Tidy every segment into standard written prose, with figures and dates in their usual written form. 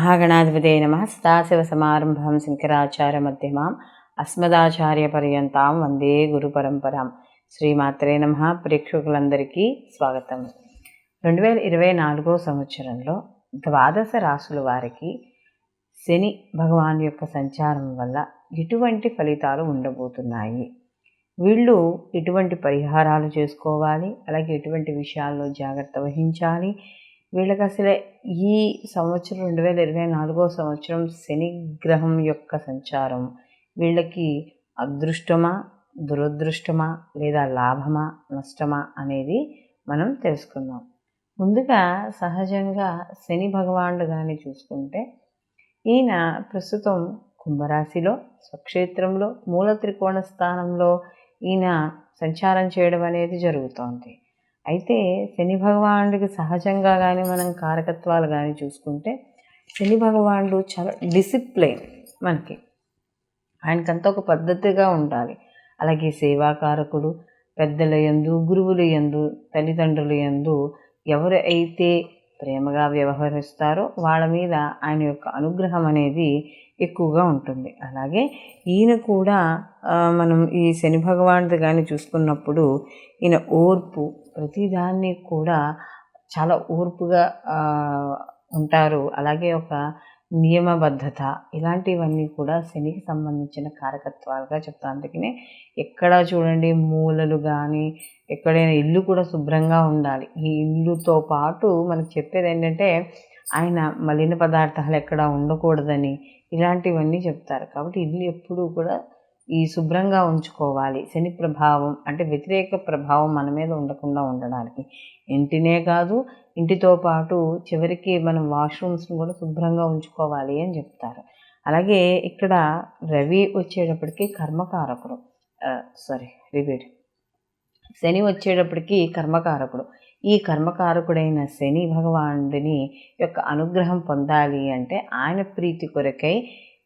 మహాగణాధిపతే నమః. సదాశివసమారంభం శంకరాచార్యమధ్యమాం అస్మదాచార్యపర్యంతాం వందే గురు పరంపరాం. శ్రీమాత్రే నమః. ప్రేక్షకులందరికీ స్వాగతం. 2024 సంవత్సరంలో ద్వాదశ రాశుల వారికి శని భగవాన్ యొక్క సంచారం వల్ల ఎటువంటి ఫలితాలు ఉండబోతున్నాయి, వీళ్ళు ఎటువంటి పరిహారాలు చేసుకోవాలి, అలాగే ఎటువంటి విషయాల్లో జాగ్రత్త వహించాలి, వీళ్ళకి అసలే ఈ సంవత్సరం 2024 సంవత్సరం శని గ్రహం యొక్క సంచారం వీళ్ళకి అదృష్టమా, దురదృష్టమా, లేదా లాభమా, నష్టమా అనేది మనం తెలుసుకుందాం. ముందుగా సహజంగా శని భగవానుడు కానీ చూసుకుంటే ఈయన ప్రస్తుతం కుంభరాశిలో స్వక్షేత్రంలో మూల త్రికోణ స్థానంలో ఈయన సంచారం చేయడం అనేది జరుగుతోంది. అయితే శని భగవానుడికి సహజంగా కానీ మనం కారకత్వాలు కానీ చూసుకుంటే శని భగవానుడు చాలా డిసిప్లైన్, మనకి ఆయనకంతా ఒక పద్ధతిగా ఉండాలి. అలాగే సేవాకారకుడు, పెద్దల యందు, గురువుల యందు, తల్లిదండ్రుల యందు ఎవరు అయితే ప్రేమగా వ్యవహరిస్తారో వాళ్ళ మీద ఆయన యొక్క అనుగ్రహం అనేది ఎక్కువగా ఉంటుంది. అలాగే ఈయన కూడా మనం ఈ శని భగవానుడు కానీ చూసుకున్నప్పుడు ఈయన ఓర్పు, ప్రతిదాన్ని కూడా చాలా ఓర్పుగా ఉంటారు. అలాగే ఒక నియమబద్ధత, ఇలాంటివన్నీ కూడా శనికి సంబంధించిన కారకత్వాలుగా చెప్తాను. అందుకనే ఎక్కడా చూడండి మూలలు కానీ ఎక్కడైనా ఇల్లు కూడా శుభ్రంగా ఉండాలి. ఈ ఇల్లుతో పాటు మనకు చెప్పేది ఏంటంటే ఆయన మలిన పదార్థాలు ఎక్కడా ఉండకూడదని, ఇలాంటివన్నీ చెప్తారు. కాబట్టి ఇల్లు ఎప్పుడూ కూడా ఈ శుభ్రంగా ఉంచుకోవాలి. శని ప్రభావం అంటే వ్యతిరేక ప్రభావం మన మీద ఉండకుండా ఉండడానికి ఇంటినే కాదు, ఇంటితో పాటు చివరికి మనం వాష్రూమ్స్ని కూడా శుభ్రంగా ఉంచుకోవాలి అని చెప్తారు. అలాగే ఇక్కడ రవి వచ్చేటప్పటికి కర్మకారకుడు, శని వచ్చేటప్పటికి కర్మకారకుడు. ఈ కర్మకారకుడైన శని భగవానుడిని యొక్క అనుగ్రహం పొందాలి అంటే ఆయన ప్రీతి కొరకై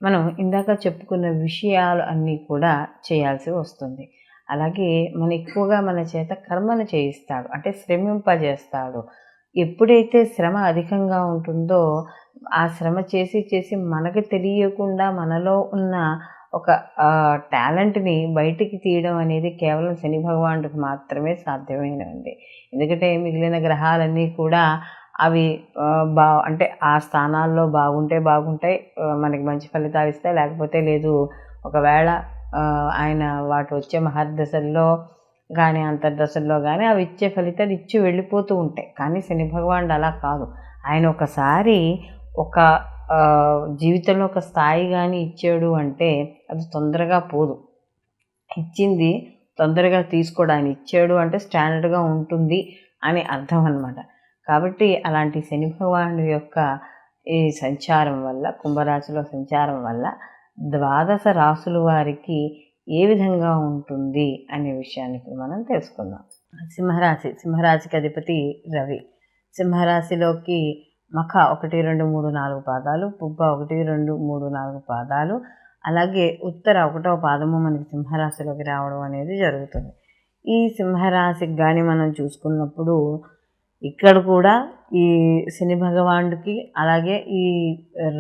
మనం ఇందాక చెప్పుకున్న విషయాలు అన్నీ కూడా చేయాల్సి వస్తుంది. అలాగే ఎక్కువగా మన చేత కర్మను చేయిస్తాడు, అంటే శ్రమింపజేస్తాడు. ఎప్పుడైతే శ్రమ అధికంగా ఉంటుందో ఆ శ్రమ చేసి చేసి మనకు తెలియకుండా మనలో ఉన్న ఒక టాలెంట్ని బయటికి తీయడం అనేది కేవలం శని భగవానుడికి మాత్రమే సాధ్యమైనది. ఎందుకంటే మిగిలిన గ్రహాలన్నీ కూడా అవి అంటే ఆ స్థానాల్లో బాగుంటాయి, మనకి మంచి ఫలితాలు ఇస్తాయి, లేకపోతే లేదు. ఒకవేళ ఆయన వాటి వచ్చే మహర్దశల్లో కానీ అంతర్దశల్లో కానీ అవి ఇచ్చే ఫలితాలు ఇచ్చి వెళ్ళిపోతూ ఉంటాయి. కానీ శని భగవానుడు అలా కాదు. ఆయన ఒకసారి ఒక జీవితంలో ఒక స్థాయి కానీ ఇచ్చాడు అంటే అది తొందరగా పోదు. ఇచ్చింది తొందరగా తీసుకోవడానికి ఇచ్చాడు అంటే స్టాండర్డ్గా ఉంటుంది అని అర్థం అన్నమాట. కాబట్టి అలాంటి శని భగవానుడి యొక్క ఈ సంచారం వల్ల, కుంభరాశిలో సంచారం వల్ల ద్వాదశ రాశుల వారికి ఏ విధంగా ఉంటుంది అనే విషయాన్ని ఇప్పుడు మనం తెలుసుకుందాం. సింహరాశికి అధిపతి రవి. సింహరాశిలోకి మఖ 1, 2, 3, 4 పాదాలు, పుబ్బ 1, 2, 3, 4 పాదాలు, అలాగే ఉత్తర 1వ పాదము మనకి సింహరాశిలోకి రావడం అనేది జరుగుతుంది. ఈ సింహరాశికి కానీ మనం చూసుకున్నప్పుడు ఇక్కడ కూడా ఈ శని భగవానుడికి అలాగే ఈ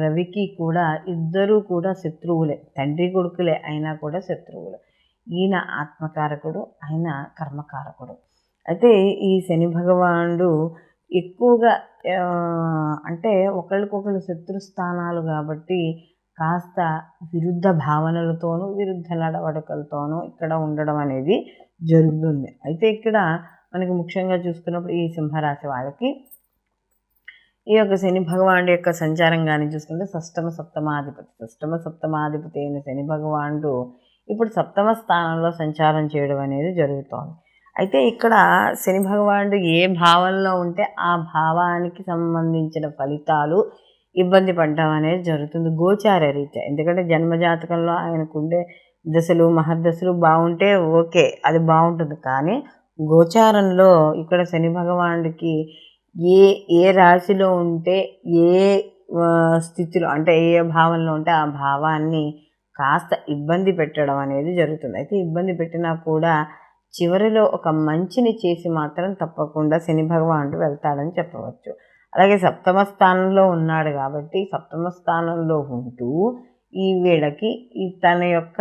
రవికి కూడా ఇద్దరూ కూడా శత్రువులే, తండ్రి కొడుకులే అయినా కూడా శత్రువులే. ఈయన ఆత్మకారకుడు, ఆయన కర్మకారకుడు. అయితే ఈ శని భగవానుడు ఎక్కువగా అంటే ఒకరికొకరు శత్రుస్థానాలు కాబట్టి కాస్త విరుద్ధ భావనలతోనూ విరుద్ధ నడవడికలతోనూ ఇక్కడ ఉండడం అనేది జరుగుతుంది. అయితే ఇక్కడ మనకి ముఖ్యంగా చూసుకున్నప్పుడు ఈ సింహరాశి వాళ్ళకి ఈ యొక్క శని భగవానుడి యొక్క సంచారం కానీ చూసుకుంటే షష్టమ సప్తమాధిపతి అయిన శని భగవానుడు ఇప్పుడు 7వ స్థానంలో సంచారం చేయడం అనేది జరుగుతోంది. అయితే ఇక్కడ శని భగవానుడు ఏ భావంలో ఉంటే ఆ భావానికి సంబంధించిన ఫలితాలు ఇబ్బంది పడడం అనేది జరుగుతుంది గోచార రీత్యా. ఎందుకంటే జన్మజాతకంలో ఆయనకుండే దశలు మహర్దశలు బాగుంటే ఓకే, అది బాగుంటుంది. కానీ గోచారంలో ఇక్కడ శని భగవానుడికి ఏ రాశిలో ఉంటే ఏ స్థితిలో అంటే ఏ భావంలో ఉంటే ఆ భావాన్ని కాస్త ఇబ్బంది పెట్టడం అనేది జరుగుతుంది. అయితే ఇబ్బంది పెట్టినా కూడా చివరిలో ఒక మంచిని చేసి మాత్రం తప్పకుండా శని భగవానుడు వెళ్తాడని చెప్పవచ్చు. అలాగే సప్తమ స్థానంలో ఉన్నాడు కాబట్టి సప్తమ స్థానంలో ఉంటూ ఈ వీళ్ళకి ఈ తన యొక్క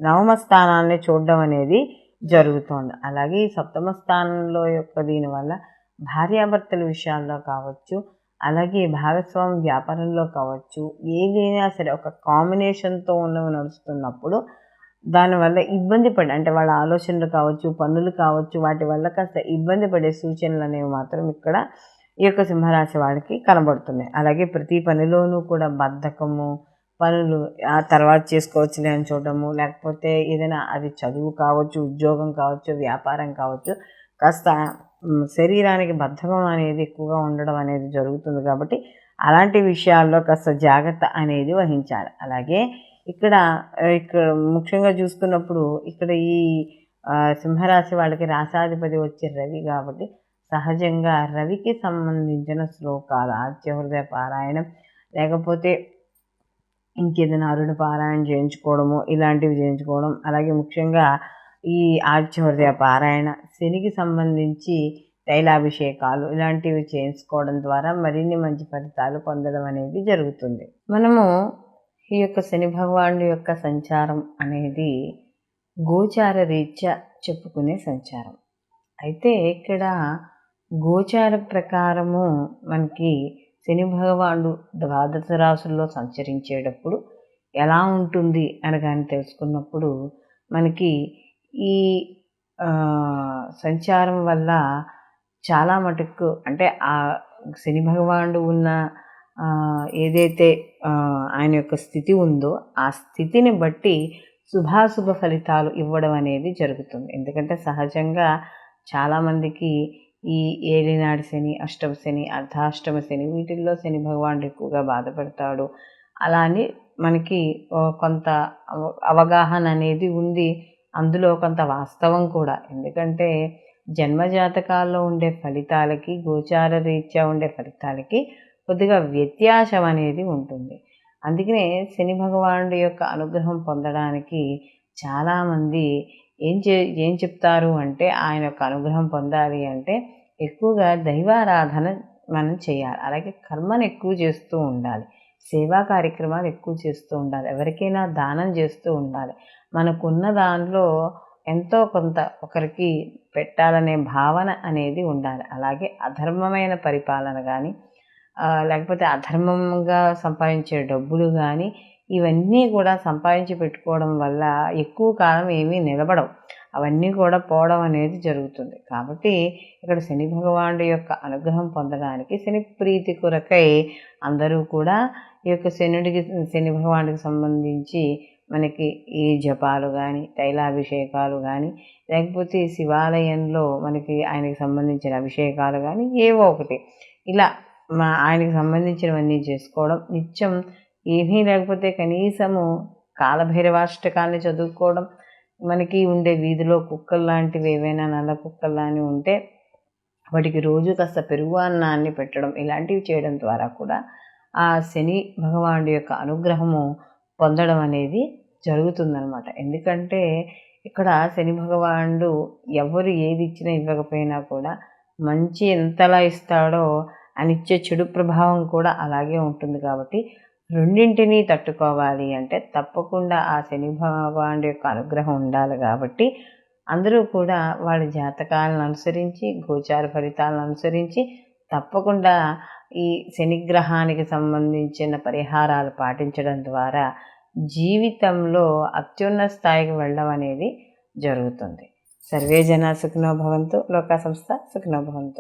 నవమ స్థానాన్ని చూడడం అనేది జరుగుతోంది. అలాగే ఈ సప్తమ స్థానంలో యొక్క దీనివల్ల భార్యాభర్తల విషయాల్లో కావచ్చు, అలాగే భాగస్వామి వ్యాపారంలో కావచ్చు, ఏదైనా సరే ఒక కాంబినేషన్తో ఉన్నవి నడుస్తున్నప్పుడు దానివల్ల ఇబ్బంది పడి అంటే వాళ్ళ ఆలోచనలు కావచ్చు, పనులు కావచ్చు, వాటి వల్ల కాస్త ఇబ్బంది పడే సూచనలు అనేవి మాత్రం ఇక్కడ ఈ యొక్క సింహరాశి వాళ్ళకి కనబడుతున్నాయి. అలాగే ప్రతి పనిలోనూ కూడా బద్ధకము, పనులు ఆ తర్వాత చేసుకోవచ్చులే అని చూడడము, లేకపోతే ఏదైనా అది చదువు కావచ్చు, ఉద్యోగం కావచ్చు, వ్యాపారం కావచ్చు, కాస్త శరీరానికి బద్ధకం అనేది ఎక్కువగా ఉండడం అనేది జరుగుతుంది. కాబట్టి అలాంటి విషయాల్లో కాస్త జాగ్రత్త అనేది వహించాలి. అలాగే ఇక్కడ ముఖ్యంగా చూసుకున్నప్పుడు ఇక్కడ ఈ సింహరాశి వాళ్ళకి రాశాధిపతి వచ్చే రవి కాబట్టి సహజంగా రవికి సంబంధించిన శ్లోకాలు ఆద్యహృదయ పారాయణం, లేకపోతే ఇంకేదైనా అరుణ పారాయణ చేయించుకోవడము, ఇలాంటివి చేయించుకోవడం. అలాగే ముఖ్యంగా ఈ ఆదిత్యహృదయ పారాయణ, శనికి సంబంధించి తైలాభిషేకాలు ఇలాంటివి చేయించుకోవడం ద్వారా మరిన్ని మంచి ఫలితాలు పొందడం అనేది జరుగుతుంది. మనము ఈ యొక్క శని భగవానుడి యొక్క సంచారం అనేది గోచార రీత్యా చెప్పుకునే సంచారం. అయితే ఇక్కడ గోచార ప్రకారము మనకి శని భగవానుడు ద్వాదశ రాశుల్లో సంచరించేటప్పుడు ఎలా ఉంటుంది అని కానీ తెలుసుకున్నప్పుడు మనకి ఈ సంచారం వల్ల చాలా మటుకు అంటే ఆ శని భగవానుడు ఉన్న ఏదైతే ఆయన యొక్క స్థితి ఉందో ఆ స్థితిని బట్టి శుభాశుభ ఫలితాలు ఇవ్వడం అనేది జరుగుతుంది. ఎందుకంటే సహజంగా చాలామందికి ఈ ఏలినాటి శని, అష్టమ శని, అర్ధాష్టమ శని వీటిల్లో శని భగవానుడు ఎక్కువగా బాధపడతాడు. అలా అని మనకి కొంత అవగాహన అనేది ఉంది, అందులో కొంత వాస్తవం కూడా. ఎందుకంటే జన్మజాతకాల్లో ఉండే ఫలితాలకి గోచార రీత్యా ఉండే ఫలితాలకి కొద్దిగా వ్యత్యాసం అనేది ఉంటుంది. అందుకనే శని భగవానుడి యొక్క అనుగ్రహం పొందడానికి చాలామంది ఏం చెప్తారు అంటే ఆయన యొక్క అనుగ్రహం పొందాలి అంటే ఎక్కువగా దైవారాధన మనం చేయాలి. అలాగే కర్మను ఎక్కువ చేస్తూ ఉండాలి, సేవా కార్యక్రమాలు ఎక్కువ చేస్తూ ఉండాలి, ఎవరికైనా దానం చేస్తూ ఉండాలి. మనకున్న దానిలో ఎంతో కొంత ఒకరికి పెట్టాలనే భావన అనేది ఉండాలి. అలాగే అధర్మమైన పరిపాలన కానీ లేకపోతే అధర్మంగా సంపాదించే డబ్బులు కానీ ఇవన్నీ కూడా సంపాదించి పెట్టుకోవడం వల్ల ఎక్కువ కాలం ఏమీ నిలబడవు, అవన్నీ కూడా పోవడం అనేది జరుగుతుంది. కాబట్టి ఇక్కడ శని భగవానుడి యొక్క అనుగ్రహం పొందడానికి శని ప్రీతి కొరకై అందరూ కూడా ఈ యొక్క శని భగవానుడికి సంబంధించి మనకి ఈ జపాలు కానీ తైలాభిషేకాలు కానీ లేకపోతే శివాలయంలో మనకి ఆయనకి సంబంధించిన అభిషేకాలు కానీ ఏవో ఒకటి ఇలా ఆయనకి సంబంధించినవన్నీ చేసుకోవడం, నిత్యం ఏమీ లేకపోతే కనీసము కాలభైరవాష్టకాన్ని చదువుకోవడం, మనకి ఉండే వీధిలో కుక్కలు లాంటివి ఏవైనా నల్ల కుక్కలు లాంటివి ఉంటే వాటికి రోజు కాస్త పెరుగు అన్నాన్ని పెట్టడం, ఇలాంటివి చేయడం ద్వారా కూడా ఆ శని భగవానుడి యొక్క అనుగ్రహము పొందడం అనేది జరుగుతుందన్నమాట. ఎందుకంటే ఇక్కడ శని భగవానుడు ఎవరు ఏది ఇచ్చినా ఇవ్వకపోయినా కూడా మంచి ఎంతలా ఇస్తాడో అనిచ్చే చెడు ప్రభావం కూడా అలాగే ఉంటుంది. కాబట్టి రెండింటినీ తట్టుకోవాలి అంటే తప్పకుండా ఆ శని భగవానుడి యొక్క అనుగ్రహం ఉండాలి. కాబట్టి అందరూ కూడా వాళ్ళ జాతకాలను అనుసరించి గోచార ఫలితాలను అనుసరించి తప్పకుండా ఈ శనిగ్రహానికి సంబంధించిన పరిహారాలు పాటించడం ద్వారా జీవితంలో అత్యున్నత స్థాయికి వెళ్ళడం అనేది జరుగుతుంది. సర్వే జనా సుఖినో భవంతు, లోకా సంస్థ సుఖినో భవంతు.